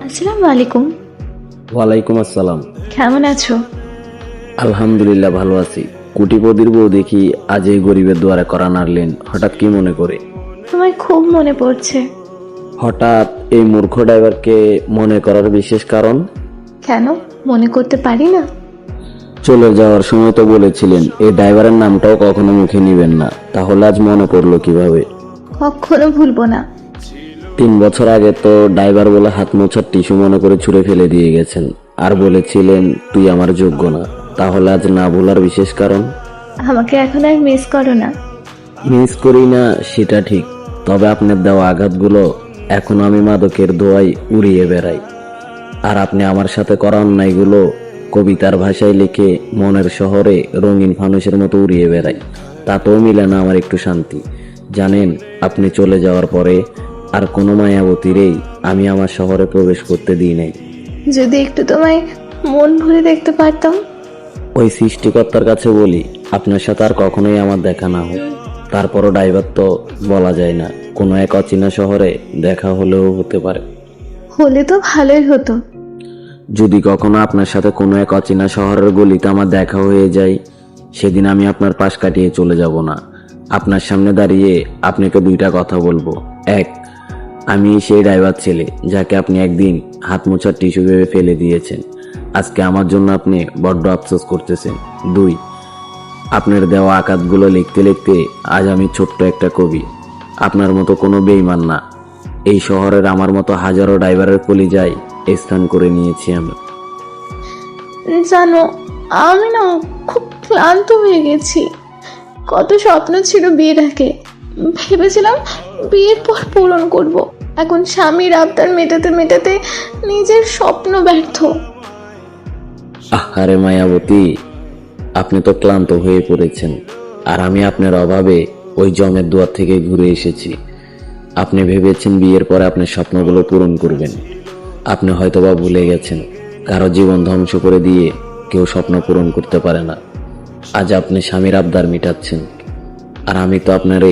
আসসালামু আলাইকুম। ওয়ালাইকুম আসসালাম। কেমন আছো? আলহামদুলিল্লাহ ভালো আছি। কোটিপতির বউ দেখি আজ এই গরিবের দুয়ারে করা নাড়লেন, হঠাৎ কি মনে করে? তোমায় খুব মনে পড়ছে। হঠাৎ এই মূর্খ ড্রাইভারকে মনে করার বিশেষ কারণ? কেন মনে করতে পারি না? চলে যাওয়ার সময় তো বলেছিলেন এই ড্রাইভারের নামটাও কখনো মুখে নিবেন না, তাহলে আজ মনে পড়লো কিভাবে? কখনো ভুলবো না। 3 বছর আগে তো ড্রাইভার বলে হাত মোছার টিস্যু মনে করে ছুঁড়ে ফেলে দিয়ে গেছেন, আর বলেছিলেন তুই আমার যোগ্য না। তাহলে আজ না ভোলার বিশেষ কারণ? আমাকে এখন আর মিস করো না। মিস করি না সেটা ঠিক, তবে আপনার দেওয়া আঘাতগুলো এখন আমি মাদকের দোয়ায় উড়িয়ে বেড়াই। আর আপনি আমার সাথে করা অন্যায়গুলো কবিতার ভাষায় লিখে মনের শহরে রঙিন ফানুসের মতো উড়িয়ে বেড়াই। তাতেও মিলে না আমার একটু শান্তি। জানেন, আপনি চলে যাওয়ার পরে আর কোনো মায়াবতীরেই আমি আমার শহরে প্রবেশ করতে দিই নাই। যদি একটু তোমায় মন ভরে দেখতে পারতাম। ওই সৃষ্টিকর্তার কাছে বলি আপনার সাথে আর কখনোই আমার দেখা না হোক। তারপরও ড্রাইভার তো বলা যায় না, কোনো এক অচেনা শহরে দেখা হলেও হতে পারে। হলে তো ভালোই হতো। যদি কখনো আপনার সাথে কোনো এক অচেনা শহরের গলিতে আমার দেখা হয়ে যায়, সেদিন আমি আপনার পাশ কাটিয়ে চলে যাব না। আপনার সামনে দাঁড়িয়ে আপনাকে দুইটা কথা বলবো। এক, আমি সেই ড্রাইভার ছেলে যাকে আপনি একদিন হাত মোছার টিস্যু ভেবে ফেলে দিয়েছেন। আজকে আমার জন্য আপনি বড্ড আফসোস করতেছেন। দুই, আপনার দেওয়া আঘাতগুলো লিখতে লিখতে আজ আমি ছোট্ট একটা কবি। আপনার মতো কোনো বেইমান না, এই শহরের আমার মতো হাজারো ড্রাইভারের কলিজায় স্থান করে নিয়েছি আমি। জানো, আমি না খুব ক্লান্ত হয়ে গেছি। কত স্বপ্ন ছিল বিয়ের আগে, ভেবেছিলাম বিয়ের পর পূরণ করব। এখন স্বামীর আবদার মেটাতে মেটাতে নিজের স্বপ্ন ব্যর্থ। আহারে মায়াবতী, আপনি তো ক্লান্ত হয়ে পড়েছেন, আর আমি আপনার অভাবে ওই জমের দুয়ার থেকে ঘুরে এসেছি। আপনি ভেবেছেন বিয়ের পরে আপনার স্বপ্নগুলো পূরণ করবেন। আপনি হয়তোবা ভুলে গেছেন, কারো জীবন ধ্বংস করে দিয়ে কেউ স্বপ্ন পূরণ করতে পারে না। আজ আপনি স্বামীর আবদার মেটাচ্ছেন, আর আমি তো আপনারে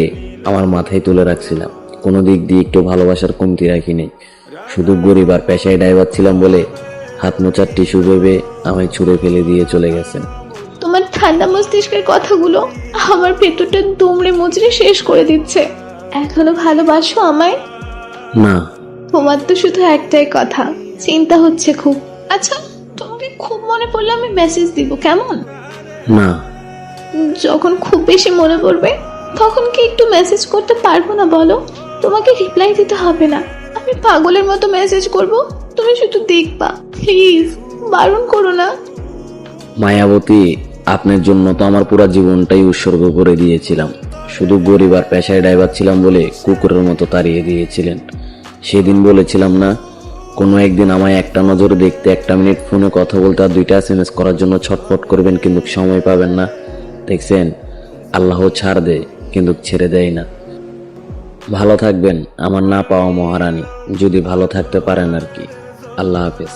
আমার মাথায় তুলে রাখছিলাম। কোনো দিক দিয়ে একটু ভালোবাসার কমতি রাখিনি। শুধু গরিব আর পেশায় ড্রাইভার ছিলাম বলে হাত মোছার টিস্যু ভেবে আমায় ছুঁড়ে ফেলে দিয়ে চলে গেছেন। তোমার ঠান্ডা মস্তিষ্কের কথাগুলো আমার ভেতরটা দুমড়ে মুচড়ে শেষ করে দিচ্ছে। এখনো ভালোবাসো আমায়? না। তোমার তো শুধু একটাই কথা, চিন্তা হচ্ছে খুব। আচ্ছা, তোমাকে খুব মনে পড়লে আমি মেসেজ দিব, কেমন? না। যখন খুব বেশি মনে পড়বে তখন কি একটু মেসেজ করতে পারবো না বলো? তোমাকে রিপ্লাই দিতে হবে না, আমি পাগলের মতো মেসেজ করব, তুমি শুধু দেখবা। প্লিজ বারণ করো না। মায়াবতী, আপনার জন্য তো আমার পুরো জীবনটাই উৎসর্গ করে দিয়েছিলাম। শুধু গরিব আর পেশায় ড্রাইভার ছিলাম বলে কুকুরের মতো তাড়িয়ে দিয়েছিলেন। সেদিন বলেছিলাম না, কোনো একদিন আমায় একটা নজরে দেখতে, 1 মিনিট ফোনে কথা বলতে আর 2টা SMS করার জন্য ছটফট করবেন, কিন্তু সময় পাবেন না। দেখছেন, আল্লাহ ছাড় দেয় কিন্তু ছেড়ে দেয় না। ভালো থাকবেন আমার না পাওয়া মহারানী, যদি ভালো থাকতে পারেন আর কি। আল্লাহ হাফেজ।